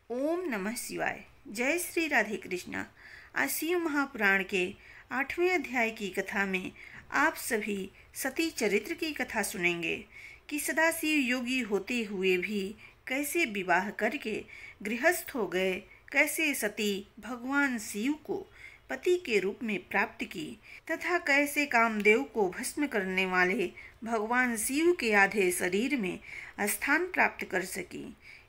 ओम नमः शिवाय। जय श्री राधे कृष्णा। आज शिव महापुराण के 8वें अध्याय की कथा में आप सभी सती चरित्र की कथा सुनेंगे कि सदाशिव योगी होते हुए भी कैसे विवाह करके गृहस्थ हो गए, कैसे सती भगवान शिव को पति के रूप में प्राप्त की तथा कैसे कामदेव को भस्म करने वाले भगवान शिव के आधे शरीर में स्थान प्राप्त कर सकी।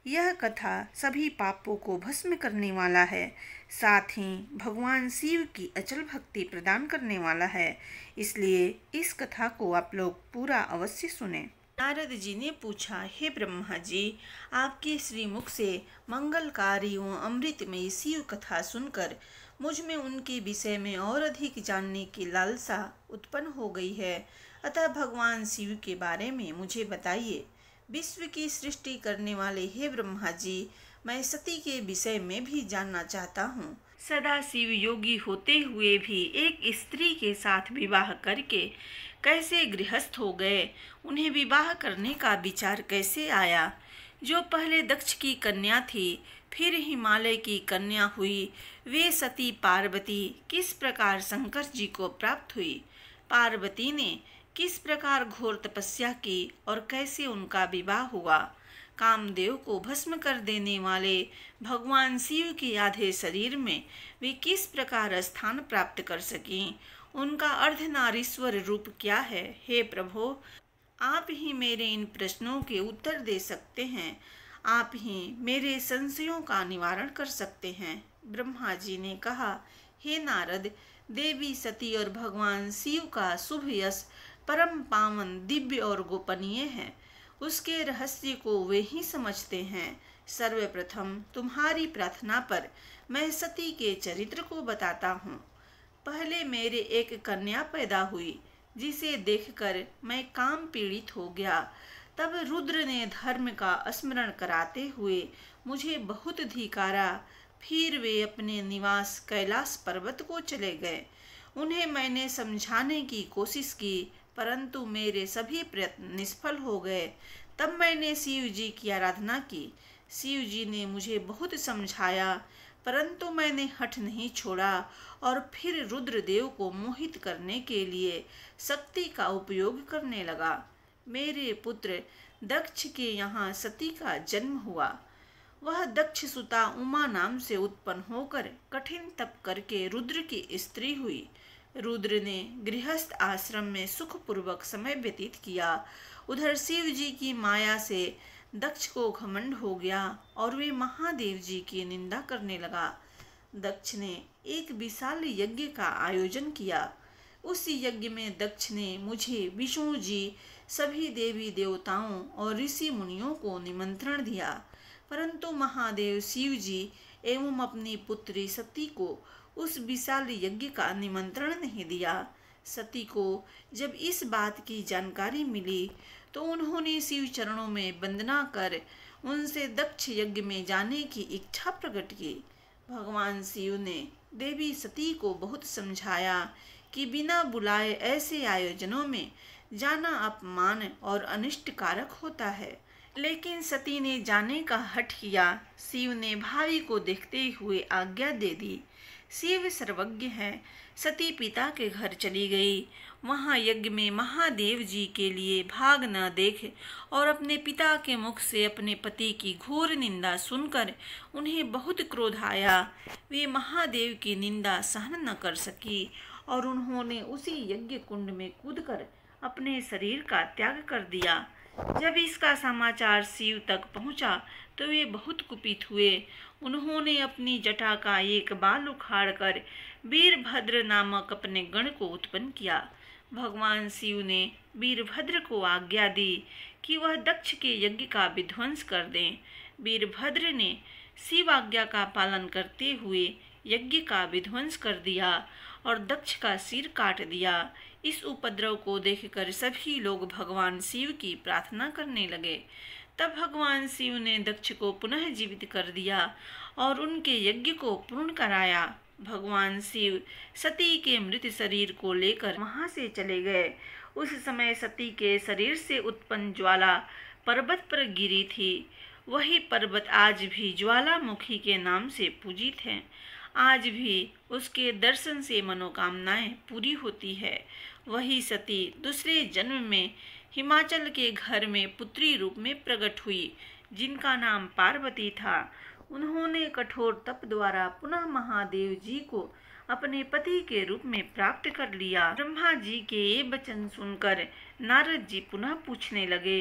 यह कथा सभी पापों को भस्म करने वाला है, साथ ही भगवान शिव की अचल भक्ति प्रदान करने वाला है। इसलिए इस कथा को आप लोग पूरा अवश्य सुने। नारद जी ने पूछा, हे ब्रह्मा जी, आपके श्रीमुख से मंगलकारी एवं अमृतमयी शिव कथा सुनकर मुझ में उनके विषय में और अधिक जानने की लालसा उत्पन्न हो गई है। अतः भगवान शिव के बारे में मुझे बताइए। विश्व की सृष्टि करने वाले हे ब्रह्मा जी, मैं सती के विषय में भी जानना चाहता हूँ। सदाशिव योगी होते हुए भी एक स्त्री के साथ विवाह करके कैसे गृहस्थ हो गए, उन्हें विवाह करने का विचार कैसे आया। जो पहले दक्ष की कन्या थी फिर हिमालय की कन्या हुई, वे सती पार्वती किस प्रकार शंकर जी को प्राप्त हुई। पार्वती ने किस प्रकार घोर तपस्या की और कैसे उनका विवाह हुआ। कामदेव को भस्म कर देने वाले भगवान शिव के आधे शरीर में वे किस प्रकार स्थान प्राप्त कर सकीं। उनका अर्धनारीश्वर रूप क्या है। हे प्रभु, आप ही मेरे इन प्रश्नों के उत्तर दे सकते हैं। आप ही मेरे संशयों का निवारण कर सकते हैं। ब्रह्मा जी ने कहा, हे नारद, देवी सती और भगवान शिव का शुभ यश परम पावन, दिव्य और गोपनीय है। उसके रहस्य को वे ही समझते हैं। सर्वप्रथम तुम्हारी प्रार्थना पर मैं सती के चरित्र को बताता हूँ। पहले मेरे एक कन्या पैदा हुई, जिसे देखकर मैं काम पीड़ित हो गया। तब रुद्र ने धर्म का स्मरण कराते हुए मुझे बहुत धिकारा। फिर वे अपने निवास कैलाश पर्वत को चले गए। उन्हें मैंने समझाने की कोशिश की, परंतु मेरे सभी प्रयत्न निष्फल हो गए। तब मैंने शिव जी की आराधना की। शिव जी ने मुझे बहुत समझाया, परंतु मैंने हठ नहीं छोड़ा और फिर रुद्रदेव को मोहित करने के लिए शक्ति का उपयोग करने लगा। मेरे पुत्र दक्ष के यहाँ सती का जन्म हुआ। वह दक्ष सुता उमा नाम से उत्पन्न होकर कठिन तप करके रुद्र की स्त्री हुई। रुद्र ने गृहस्थ आश्रम में सुखपूर्वक समय व्यतीत किया। उधर शिव जी की माया से दक्ष को घमंड हो गया और वे महादेव जी की निंदा करने लगा। दक्ष ने एक विशाल यज्ञ का आयोजन किया। उस यज्ञ में दक्ष ने मुझे, विष्णु जी, सभी देवी देवताओं और ऋषि मुनियों को निमंत्रण दिया, परंतु महादेव शिव जी एवं अपनी पुत्री सती को उस विशाल यज्ञ का निमंत्रण नहीं दिया। सती को जब इस बात की जानकारी मिली तो उन्होंने शिव चरणों में वंदना कर उनसे दक्ष यज्ञ में जाने की इच्छा प्रकट की। भगवान शिव ने देवी सती को बहुत समझाया कि बिना बुलाए ऐसे आयोजनों में जाना अपमान और अनिष्ट कारक होता है, लेकिन सती ने जाने का हठ किया। शिव ने भावी को देखते हुए आज्ञा दे दी। शिव सर्वज्ञ है। सती पिता के घर चली गई। वहाँ यज्ञ में महादेव जी के लिए भाग न देख और अपने पिता के मुख से अपने पति की घोर निंदा सुनकर उन्हें बहुत क्रोध आया। वे महादेव की निंदा सहन न कर सकी और उन्होंने उसी यज्ञ कुंड में कूदकर अपने शरीर का त्याग कर दिया। जब इसका समाचार शिव तक पहुंचा तो वे बहुत कुपित हुए। उन्होंने अपनी जटा का एक बाल उखाड़कर वीरभद्र नामक अपने गण को उत्पन्न किया। भगवान शिव ने वीरभद्र को आज्ञा दी कि वह दक्ष के यज्ञ का विध्वंस कर दें। वीरभद्र ने शिव आज्ञा का पालन करते हुए यज्ञ का विध्वंस कर दिया और दक्ष का सिर काट दिया। इस उपद्रव को देखकर सभी लोग भगवान शिव की प्रार्थना करने लगे। तब भगवान शिव ने दक्ष को पुनः जीवित कर दिया और उनके यज्ञ को पूर्ण कराया। भगवान शिव सती के मृत शरीर को लेकर वहां से चले गए। उस समय सती के शरीर से उत्पन्न ज्वाला पर्वत पर गिरी थी। वही पर्वत आज भी ज्वालामुखी के नाम से पूजित है। आज भी उसके दर्शन से मनोकामनाएं पूरी होती है। वही सती दूसरे जन्म में हिमाचल के घर में पुत्री रूप में प्रकट हुई, जिनका नाम पार्वती था। उन्होंने कठोर तप द्वारा पुनः महादेव जी को अपने पति के रूप में प्राप्त कर लिया। ब्रह्मा जी के ये वचन सुनकर नारद जी पुनः पूछने लगे,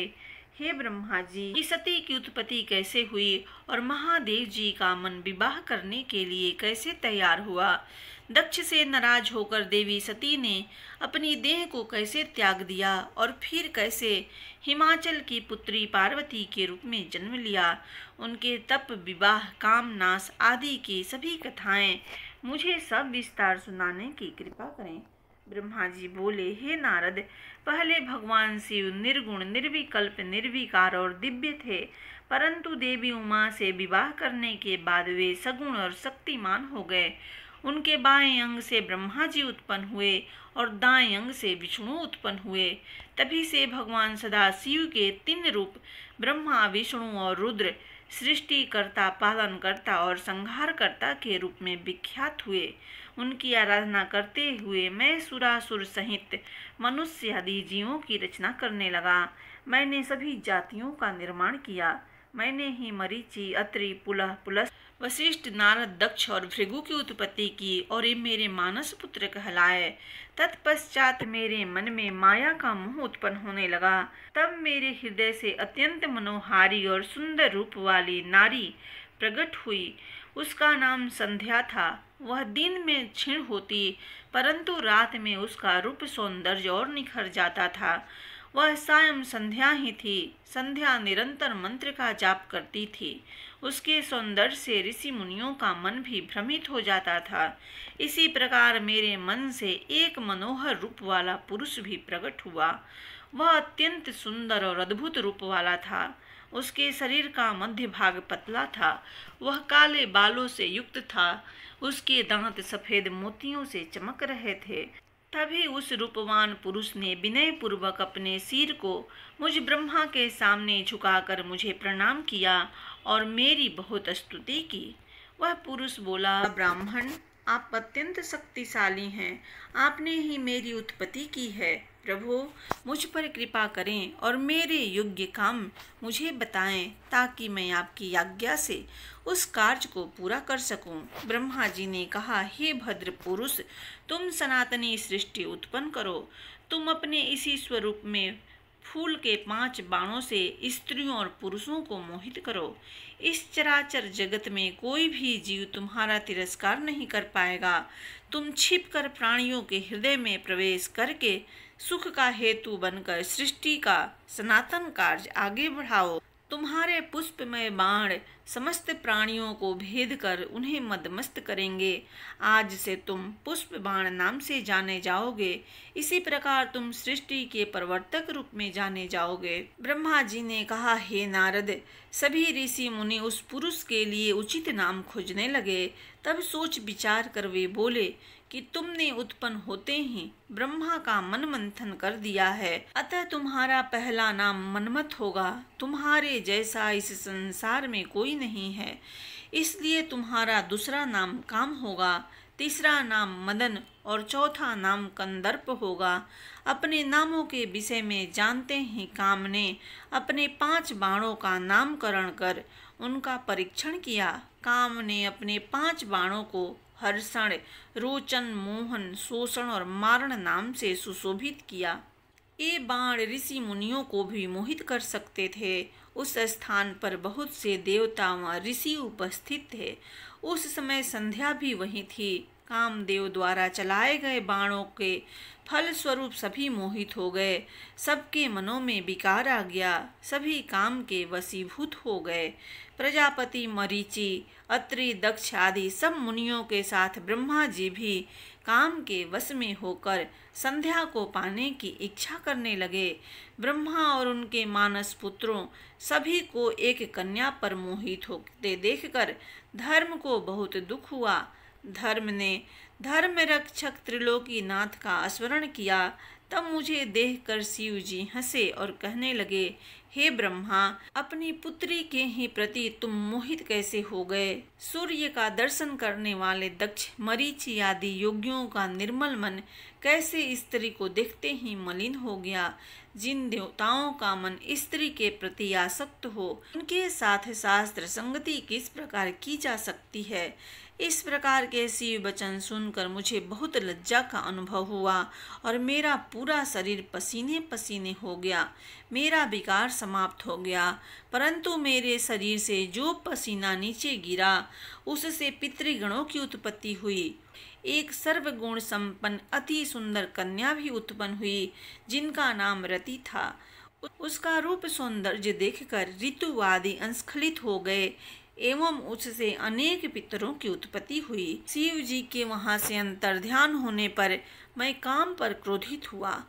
हे ब्रह्मा जी, इस सती की उत्पत्ति कैसे हुई और महादेव जी का मन विवाह करने के लिए कैसे तैयार हुआ? दक्ष से नाराज होकर देवी सती ने अपनी देह को कैसे त्याग दिया और फिर कैसे हिमाचल की पुत्री पार्वती के रूप में जन्म लिया? उनके तप, विवाह, काम नाश आदि की सभी कथाएं मुझे सब विस्तार सुनाने की कृपा करें। ब्रह्मा जी बोले, हे नारद, पहले भगवान शिव निर्गुण, निर्विकल्प, निर्विकार और दिव्य थे, परंतु देवी उमा से विवाह करने के बाद वे सगुण और शक्तिमान हो गए। उनके बाएं अंग से ब्रह्मा जी उत्पन्न हुए और दाएं अंग से विष्णु उत्पन्न हुए। तभी से भगवान सदाशिव के 3 रूप ब्रह्मा, विष्णु और रुद्र सृष्टिकर्ता, पालनकर्ता और संहारकर्ता के रूप में विख्यात हुए। उनकी आराधना करते हुए मैं सुरासुर सहित मनुष्य आदि जीवों की रचना करने लगा। मैंने सभी जातियों का निर्माण किया। मैंने ही मरीचि, अत्रि, पुलह, पुलस्त्य, वशिष्ठ, नारद, दक्ष और भृगु की उत्पत्ति की और ये मेरे मानस पुत्र कहलाए। तत्पश्चात मेरे मन में माया का मोह उत्पन्न होने लगा। तब मेरे हृदय से अत्यंत मनोहारी और सुंदर रूप वाली नारी प्रकट हुई। उसका नाम संध्या था। वह दिन में क्षीण होती, परंतु रात में उसका रूप सौंदर्य और निखर जाता था। वह सायं संध्या ही थी। संध्या निरंतर मंत्र का जाप करती थी। उसके सौंदर्य से ऋषि मुनियों का मन भी भ्रमित हो जाता था। इसी प्रकार मेरे मन से एक मनोहर रूप वाला पुरुष भी प्रकट हुआ। वह अत्यंत सुंदर और अद्भुत रूप वाला था। उसके शरीर का मध्य भाग पतला था। वह काले बालों से युक्त था। उसके दांत सफेद मोतियों से चमक रहे थे। तभी उस रूपवान पुरुष ने विनय पूर्वक अपने सिर को मुझ ब्रह्मा के सामने झुकाकर मुझे प्रणाम किया और मेरी बहुत स्तुति की। वह पुरुष बोला, ब्राह्मण, आप अत्यंत शक्तिशाली हैं। आपने ही मेरी उत्पत्ति की है। प्रभु, मुझ पर कृपा करें और मेरे योग्य काम मुझे बताएं, ताकि मैं आपकी आज्ञा से उस कार्य को पूरा कर सकूं। ब्रह्मा जी ने कहा, हे भद्र पुरुष, तुम सनातनी सृष्टि उत्पन्न करो। तुम अपने इसी स्वरूप में फूल के 5 बाणों से स्त्रियों और पुरुषों को मोहित करो। इस चराचर जगत में कोई भी जीव तुम्हारा तिरस्कार नहीं कर पाएगा। तुम छिपकर प्राणियों के हृदय में प्रवेश करके सुख का हेतु बनकर सृष्टि का सनातन कार्य आगे बढ़ाओ। तुम्हारे पुष्पमय बाण समस्त प्राणियों को भेद कर उन्हें मदमस्त करेंगे। आज से तुम पुष्प बाण नाम से जाने जाओगे। इसी प्रकार तुम सृष्टि के प्रवर्तक रूप में जाने जाओगे। ब्रह्मा जी ने कहा, हे नारद, सभी ऋषि मुनि उस पुरुष के लिए उचित नाम खोजने लगे। तब सोच विचार कर वे बोले कि तुमने उत्पन्न होते ही ब्रह्मा का मन मंथन कर दिया है, अतः तुम्हारा पहला नाम मनमत होगा। तुम्हारे जैसा इस संसार में कोई नहीं है, इसलिए तुम्हारा दूसरा नाम काम होगा, तीसरा नाम मदन और चौथा नाम कंदर्प होगा। अपने नामों के विषय में जानते ही काम ने अपने 5 बाणों का नामकरण कर उनका परीक्षण किया। काम ने अपने 5 बाणों को हर्षण, रोचन, मोहन, शोषण और मारण नाम से सुशोभित किया। ये बाण ऋषि मुनियों को भी मोहित कर सकते थे। उस स्थान पर बहुत से देवता व ऋषि उपस्थित थे। उस समय संध्या भी वहीं थी। कामदेव द्वारा चलाए गए बाणों के फल स्वरूप सभी मोहित हो गए। सबके मनों में विकार आ गया। सभी काम के वशीभूत हो गए। प्रजापति, मरीचि, अत्रि, दक्ष आदि सब मुनियों के साथ ब्रह्मा जी भी काम के वश में होकर संध्या को पाने की इच्छा करने लगे। ब्रह्मा और उनके मानस पुत्रों सभी को एक कन्या पर मोहित होते देखकर धर्म को बहुत दुख हुआ। धर्म ने धर्म रक्षक त्रिलोकीनाथ का स्मरण किया। तब मुझे देखकर शिव जी हंसे और कहने लगे, हे ब्रह्मा, अपनी पुत्री के ही प्रति तुम मोहित कैसे हो गए? सूर्य का दर्शन करने वाले दक्ष, मरीचि आदि योगियों का निर्मल मन कैसे स्त्री को देखते ही मलिन हो गया? जिन देवताओं का मन स्त्री के प्रति आसक्त हो, उनके साथ शास्त्र संगति किस प्रकार की जा सकती है? इस प्रकार के शिव वचन सुनकर मुझे बहुत लज्जा का अनुभव हुआ और मेरा पूरा शरीर पसीने पसीने हो गया। मेरा विकार समाप्त हो गया, परंतु मेरे शरीर से जो पसीना नीचे गिरा उससे पितृगणों की उत्पत्ति हुई। एक सर्वगुण संपन्न अति सुंदर कन्या भी उत्पन्न हुई, जिनका नाम रति था। उसका रूप सौंदर्य देखकर ऋतु आदि अंस्खलित हो गए एवं उससे अनेक पितरों की उत्पत्ति हुई। शिव जी के वहां से अंतर्ध्यान होने पर मैं काम पर क्रोधित हुआ।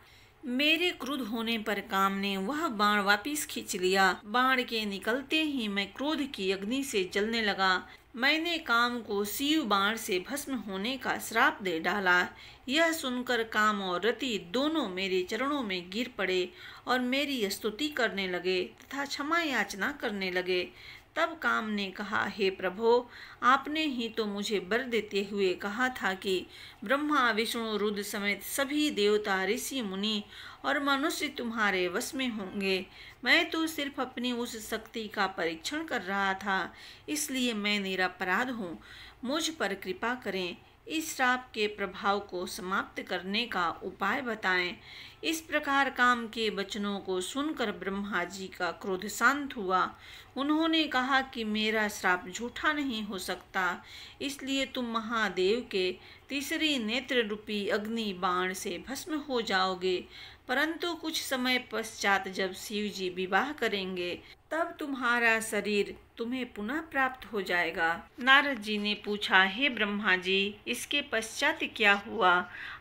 मेरे क्रुद्ध होने पर काम ने वह बाण वापिस खींच लिया। बाण के निकलते ही मैं क्रोध की अग्नि से जलने लगा। मैंने काम को शिव बाण से भस्म होने का श्राप दे डाला। यह सुनकर काम और रति दोनों मेरे चरणों में गिर पड़े और मेरी स्तुति करने लगे तथा क्षमा याचना करने लगे। तब काम ने कहा, हे प्रभो, आपने ही तो मुझे वर देते हुए कहा था कि ब्रह्मा, विष्णु, रुद्र समेत सभी देवता, ऋषि, मुनि और मनुष्य तुम्हारे वश में होंगे। मैं तो सिर्फ अपनी उस शक्ति का परीक्षण कर रहा था, इसलिए मैं निरपराध हूँ। मुझ पर कृपा करें। इस श्राप के प्रभाव को समाप्त करने का उपाय बताएं। इस प्रकार काम के वचनों को सुनकर ब्रह्मा जी का क्रोध शांत हुआ। उन्होंने कहा कि मेरा श्राप झूठा नहीं हो सकता, इसलिए तुम महादेव के तीसरी नेत्र रूपी अग्नि बाण से भस्म हो जाओगे। परंतु कुछ समय पश्चात जब शिव जी विवाह करेंगे, तब तुम्हारा शरीर तुम्हें पुनः प्राप्त हो जाएगा। नारद जी ने पूछा, हे ब्रह्मा जी, इसके पश्चात क्या हुआ?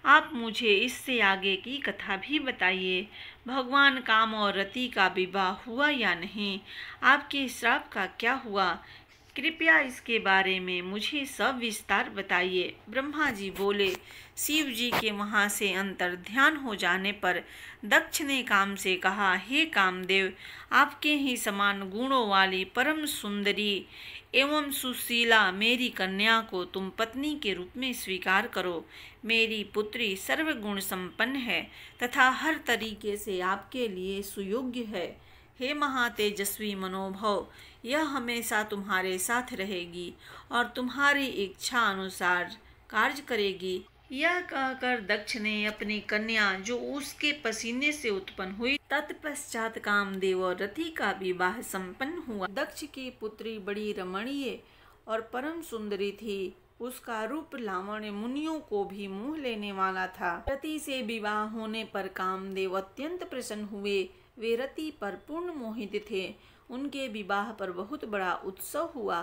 आप मुझे इससे आगे की कथा भी बताइए। भगवान काम और रति का विवाह हुआ या नहीं? आपके श्राप का क्या हुआ? कृपया इसके बारे में मुझे सब विस्तार बताइए। ब्रह्मा जी बोले, शिव जी के वहाँ से अंतर्ध्यान हो जाने पर दक्ष ने काम से कहा, हे कामदेव, आपके ही समान गुणों वाली परम सुंदरी एवं सुशीला मेरी कन्या को तुम पत्नी के रूप में स्वीकार करो। मेरी पुत्री सर्वगुण संपन्न है तथा हर तरीके से आपके लिए सुयोग्य है। हे महातेजस्वी मनोभव, यह हमेशा तुम्हारे साथ रहेगी और तुम्हारी इच्छा अनुसार कार्य करेगी। यह कहकर दक्ष ने अपनी कन्या, जो उसके पसीने से उत्पन्न हुई, तत्पश्चात कामदेव और रति का विवाह संपन्न हुआ। दक्ष की पुत्री बड़ी रमणीय और परम सुंदरी थी। उसका रूप लावण्य मुनियों को भी मोह लेने वाला था। रति से विवाह होने पर कामदेव अत्यंत प्रसन्न हुए। वे रति पर पूर्ण मोहित थे। उनके विवाह पर बहुत बड़ा उत्सव हुआ।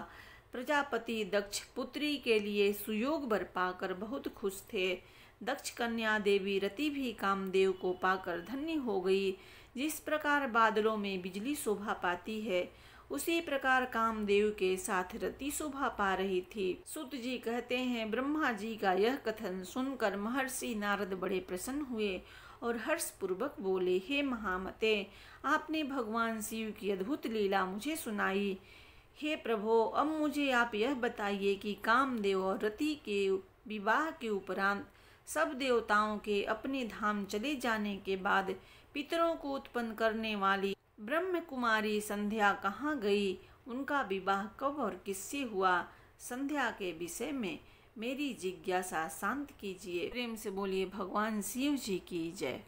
प्रजापति दक्ष पुत्री के लिए सुयोग वर पाकर बहुत खुश थे। दक्ष कन्या देवी रति भी कामदेव को पाकर धन्य हो गई। जिस प्रकार बादलों में बिजली शोभा पाती है, उसी प्रकार कामदेव के साथ रति शोभा पा रही थी। सूत जी कहते हैं, ब्रह्मा जी का यह कथन सुनकर महर्षि नारद बड़े प्रसन्न हुए और हर्ष पूर्वक बोले, हे महामते, आपने भगवान शिव की अद्भुत लीला मुझे सुनाई। हे प्रभो, अब मुझे आप यह बताइए कि कामदेव और रति के विवाह के उपरांत सब देवताओं के अपने धाम चले जाने के बाद पितरों को उत्पन्न करने वाली ब्रह्म कुमारी संध्या कहाँ गई? उनका विवाह कब और किससे हुआ? संध्या के विषय में मेरी जिज्ञासा शांत कीजिए। प्रेम से बोलिए भगवान शिव जी की जय।